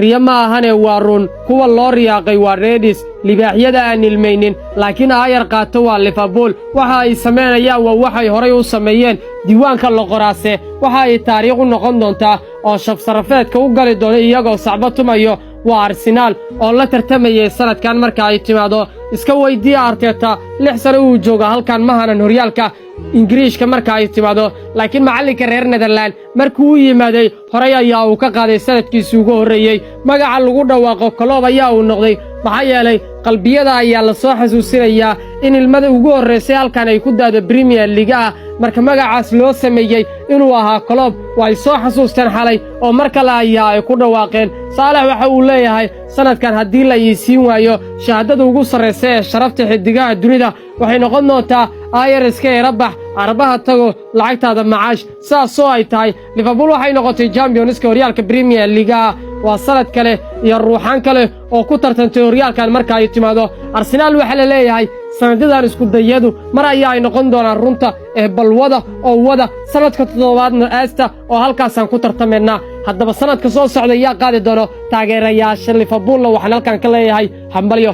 riyama ahane waa run kuwa loo riyaaqay waa Reds libaaxyada aan ilmeynin laakiin ayar qaato waa Liverpool waxa ay sameynayaan waa waxay horay u sameeyeen diiwaanka la qoraase waxa ay taariikh u noqon doontaa oo shaf sarafeedka u gali doona iyagoo sacba tumayo waa Arsenal oo la tartamayay sanadkan marka ay timaado iska weydii Arteta 6 sano uu jooga halkan mahanan horyaalka Ingiriiska marka ay timaado laakiin macallinka reer Netherland markuu yimaaday horay ayaa uu ka qaaday sanadkiisii ugu horeeyay magaca lagu dhawaaqo Klopp ayaa uu noqday maxaa yeelay qalbiyada ayaa la soo xasuusinayaa in ilmada ugu horeysay halkan ay ku daado Premier League marka magacaas loo sameeyay inuu ahaa Klopp way soo xasuusteen xalay oo marka la ay ku dhawaaqeen Salah waxa uu leeyahay sanadkan hadii la siin waayo shahaadada ugu sareysa ee sharafta xidigaha dunida waxay noqon doontaa ayariska ee rabax arbaha tago lacagtaada macaash saasoo ay tahay Liverpool waxay noqotay championska horyaalka Premier League waa sanad kale iyo ruuxan kale oo ku tartantay horyaalkan marka ay timaado Arsenal waxa la leeyahay sanadadan isku dayadu mar ay noqon doonaan runta ee balwada oo wada sanadka toddobaadna aasta oo halkaas aan ku tartameena haddaba sanadka soo socda yaa qaadi doono taageerayaasha Liverpool waxaan halkan ka leeyahay hambalyo